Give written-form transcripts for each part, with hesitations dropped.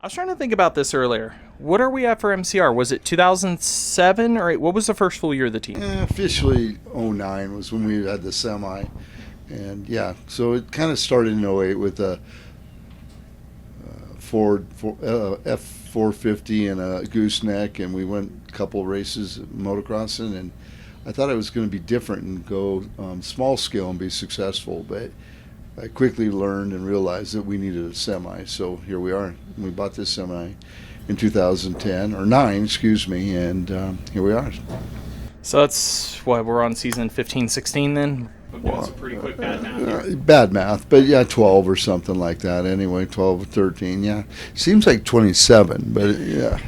I was trying to think about this earlier. What are we at for MCR? Was it 2007 or what was the first full year of the team? Officially, '09 was when we had the semi. And yeah, so it kind of started in '08 with a Ford F450 and a gooseneck, and we went a couple races motocrossing, and I thought I was going to be different and go small scale and be successful, but I quickly learned and realized that we needed a semi. So here we are. We bought this semi in 2010 or 9, excuse me, and here we are. So that's what we're on season 15, 16 then. That's a pretty quick bad math. Bad math, but yeah, 12 or something like that. Anyway, 12 or 13. Yeah, seems like 27, but yeah.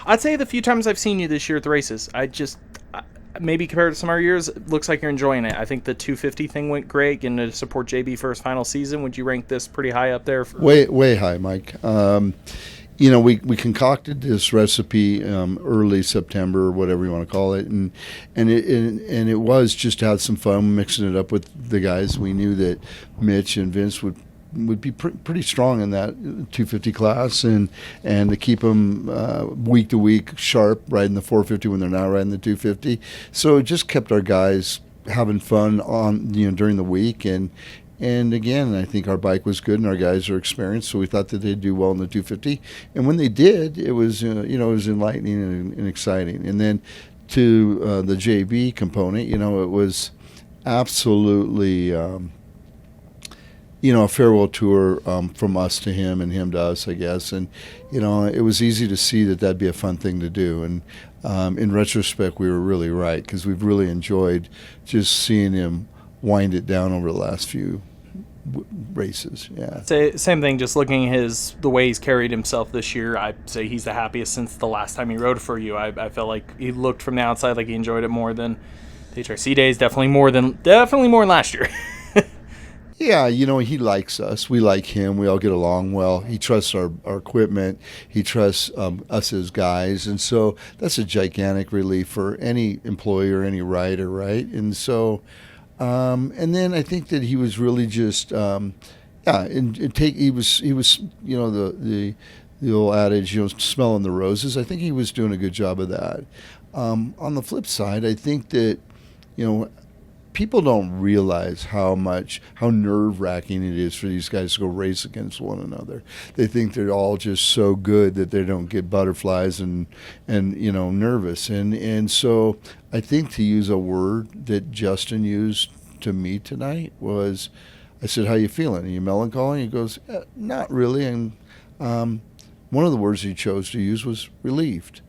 I'd say the few times I've seen you this year at the races, maybe compared to some other years, it looks like you're enjoying it. I think the 250 thing went great, getting to support JB for his final season. Would you rank this pretty high up there? Way high, Mike. We concocted this recipe early September, whatever you want to call it, and it was just to have some fun mixing it up with the guys. We knew that Mitch and Vince would be pretty strong in that 250 class, and to keep them week to week sharp riding the 450 when they're not riding the 250. So it just kept our guys having fun on during the week, and again, I think our bike was good and our guys are experienced, so we thought that they'd do well in the 250. And when they did, it was it was enlightening and exciting. And then to the JB component, it was absolutely a farewell tour from us to him and him to us, I guess. And it was easy to see that that'd be a fun thing to do. And in retrospect, we were really right, because we've really enjoyed just seeing him wind it down over the last few races. Yeah. Same thing, just looking at the way he's carried himself this year, I'd say he's the happiest since the last time he rode for you. I felt like he looked from the outside like he enjoyed it more than the HRC days, definitely more than last year. Yeah, he likes us. We like him. We all get along well. He trusts our equipment. He trusts us as guys. And so that's a gigantic relief for any employee or any rider, right? And so and then I think that he was really just, he was, the old adage, smelling the roses. I think he was doing a good job of that. On the flip side, I think that, people don't realize how nerve-wracking it is for these guys to go race against one another. They think they're all just so good that they don't get butterflies and nervous. And so I think, to use a word that Justin used to me tonight, was, I said, "How you feeling? Are you melancholy?" He goes, "Not really." And one of the words he chose to use was relieved.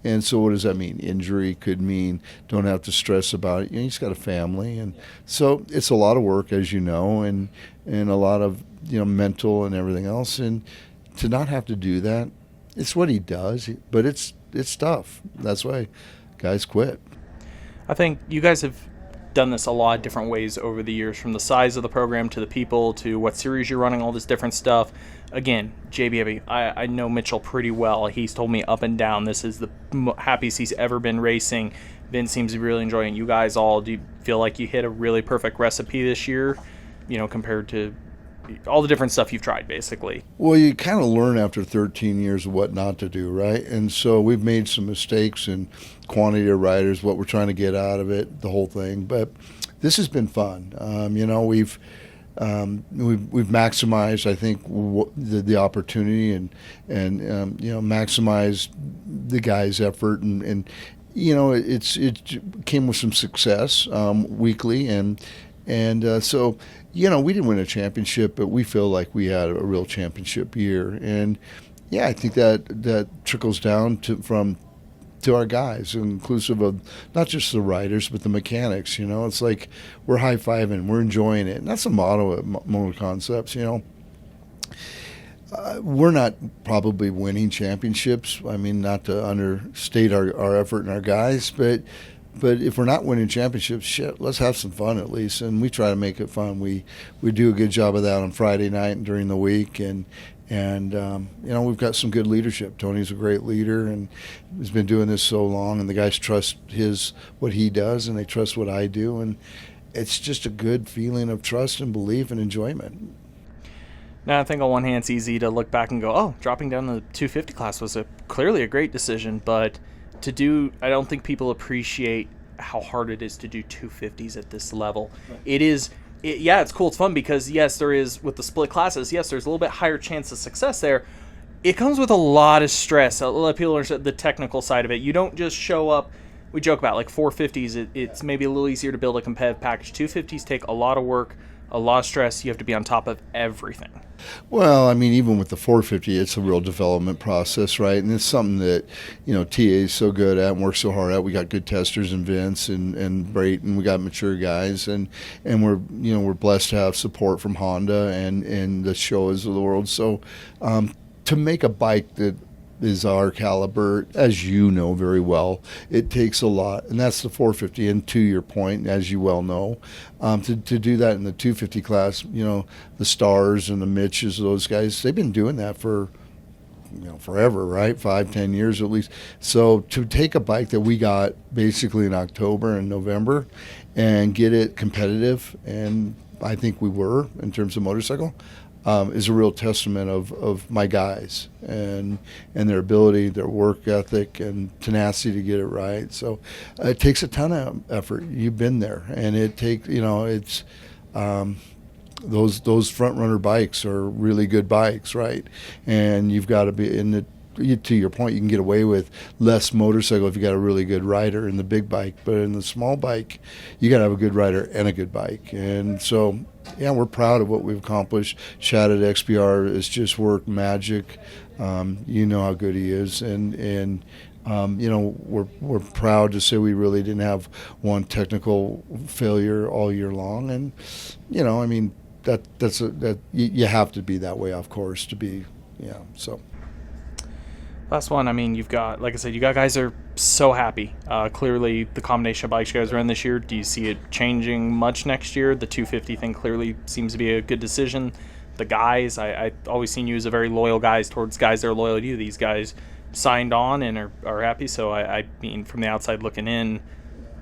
And so what does that mean? Injury could mean don't have to stress about it. He's got a family. And so it's a lot of work, as you know, and a lot of mental and everything else. And to not have to do that, it's what he does, but it's tough. That's why guys quit. I think you guys have done this a lot of different ways over the years, from the size of the program to the people to what series you're running, all this different stuff. Again, JB, I know Mitchell pretty well. He's told me up and down this is the happiest he's ever been racing. Vince seems to be really enjoying it. You guys all, do you feel like you hit a really perfect recipe this year, compared to all the different stuff you've tried, basically? Well, you kind of learn after 13 years of what not to do, right? And so we've made some mistakes in quantity of riders, what we're trying to get out of it, the whole thing. But this has been fun. We've maximized, I think, the opportunity and maximized the guy's effort, and it came with some success weekly, and so we didn't win a championship, but we feel like we had a real championship year. And yeah, I think that trickles down to our guys, inclusive of not just the riders but the mechanics. It's like we're high-fiving, we're enjoying it, and that's the motto at MotoConcepts. We're not probably winning championships. I mean, not to understate our effort and our guys, but if we're not winning championships, shit, let's have some fun at least. And we try to make it fun. We do a good job of that on Friday night and during the week. And we've got some good leadership. Tony's a great leader and has been doing this so long. And the guys trust what he does, and they trust what I do. And it's just a good feeling of trust and belief and enjoyment. Now, I think on one hand, it's easy to look back and go, oh, dropping down the 250 class was clearly a great decision. But I don't think people appreciate how hard it is to do 250s at this level. Right. It's cool, it's fun because, yes, there is, with the split classes, yes, there's a little bit higher chance of success there. It comes with a lot of stress. A lot of people understand the technical side of it. You don't just show up. We joke about like 450s. It's maybe a little easier to build a competitive package. 250s take a lot of work, a lot of stress. You have to be on top of everything. Well, I mean, even with the 450, it's a real development process, right? And it's something that, TA is so good at and works so hard at. We got good testers in Vince and Brayton. We got mature guys, and we're blessed to have support from Honda and the Showas of the world. So to make a bike that is our caliber, as you know very well, it takes a lot, and that's the 450. And to your point, as you well know, to do that in the 250 class, the Stars and the Mitches, those guys, they've been doing that for forever, right? 5-10 years at least. So to take a bike that we got basically in October and November and get it competitive, and I think we were in terms of motorcycle, is a real testament of my guys and their ability, their work ethic, and tenacity to get it right. So it takes a ton of effort. You've been there, and it takes it's those front runner bikes are really good bikes, right? And you've got to be in the. To your point, you can get away with less motorcycle if you got a really good rider in the big bike, but in the small bike, you got to have a good rider and a good bike. And so, yeah, we're proud of what we've accomplished. Chad at XPR has just worked magic. You know how good he is, and we're proud to say we really didn't have one technical failure all year long. And I mean that you have to be that way, of course, to be so. Last one, I mean, you've got, like I said, you got guys that are so happy. Clearly, the combination of bikes you guys ran this year, do you see it changing much next year? The 250 thing clearly seems to be a good decision. The guys, I always seen you as a very loyal guys towards guys that are loyal to you. These guys signed on and are happy, so I mean, from the outside looking in,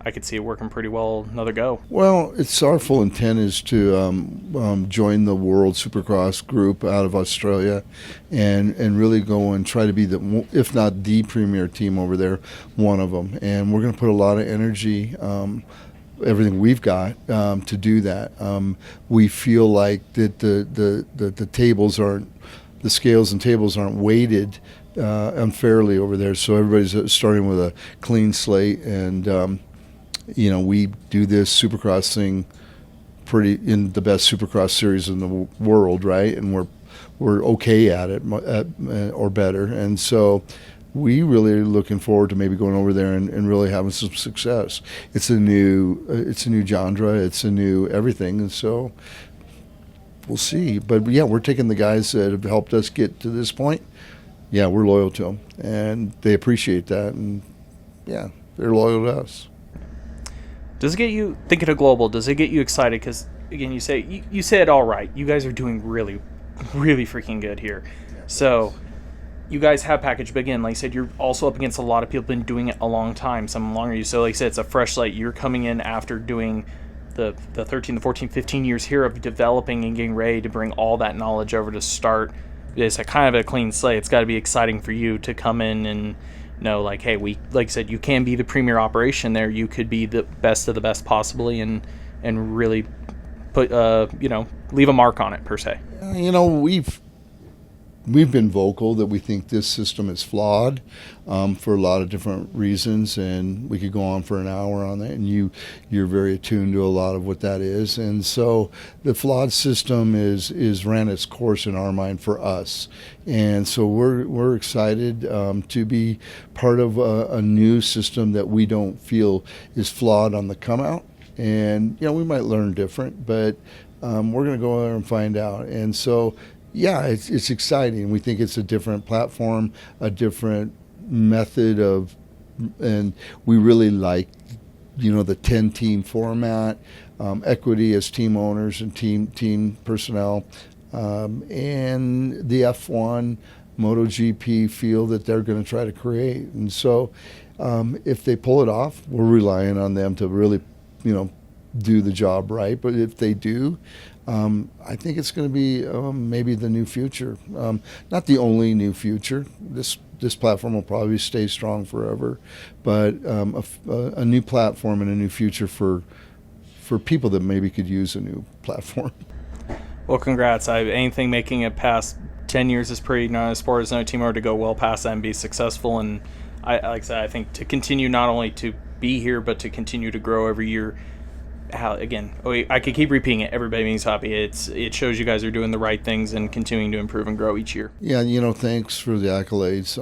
I could see it working pretty well another go. Well, it's our full intent is to join the World Supercross group out of Australia and really go and try to be the, if not the premier team over there, one of them. And we're going to put a lot of energy, everything we've got to do that. We feel like that the tables aren't, the scales and tables aren't weighted unfairly over there. So everybody's starting with a clean slate, and we do this Supercross thing pretty in the best Supercross series in the world, right? And we're okay at it, or better. And so we really are looking forward to maybe going over there and really having some success. It's a new genre, it's a new everything, and so we'll see. But yeah, we're taking the guys that have helped us get to this point. Yeah, we're loyal to them, and they appreciate that, and yeah, they're loyal to us. Does it get you thinking of global? Does it get you excited? Because again, you said all right. You guys are doing really, really freaking good here. So you guys have package, but again, like I said, you're also up against a lot of people who've been doing it a long time, some longer than you. So like I said, it's a fresh slate. You're coming in after doing the 13, the 14, 15 years here of developing and getting ready to bring all that knowledge over to start. It's a kind of a clean slate. It's got to be exciting for you to come in and know, like, hey, like I said, you can be the premier operation there. You could be the best of the best possibly, and really put leave a mark on it per se. We've been vocal that we think this system is flawed for a lot of different reasons, and we could go on for an hour on that, and you're very attuned to a lot of what that is. And so the flawed system is ran its course in our mind for us, and so we're excited to be part of a new system that we don't feel is flawed on the come out. And we might learn different, but we're going to go there and find out. And so yeah, it's exciting. We think it's a different platform, a different method of, and we really like, the 10-team format, equity as team owners and team personnel, and the F1 MotoGP feel that they're going to try to create. And so if they pull it off, we're relying on them to really, do the job right. But if they do, I think it's going to be maybe the new future. Not the only new future. This platform will probably stay strong forever, but a new platform and a new future for people that maybe could use a new platform. Well, congrats. Anything making it past 10 years is pretty nice for as no team or to go well past that and be successful. And like I said, I think to continue not only to be here, but to continue to grow every year. I could keep repeating it. Everybody being happy. It shows you guys are doing the right things and continuing to improve and grow each year. Yeah, thanks for the accolades.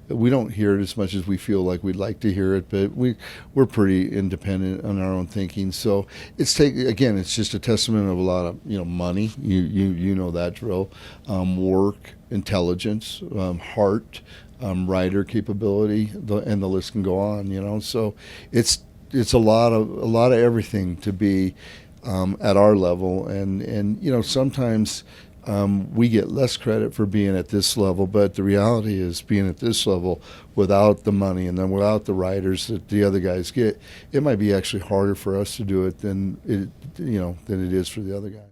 We don't hear it as much as we feel like we'd like to hear it, but we're pretty independent on our own thinking. So it's just a testament of a lot of money. You know that drill, work, intelligence, heart, rider capability, and the list can go on. So it's a lot of everything to be at our level, and sometimes we get less credit for being at this level, but the reality is being at this level without the money and then without the riders that the other guys get, it might be actually harder for us to do it than it is for the other guys.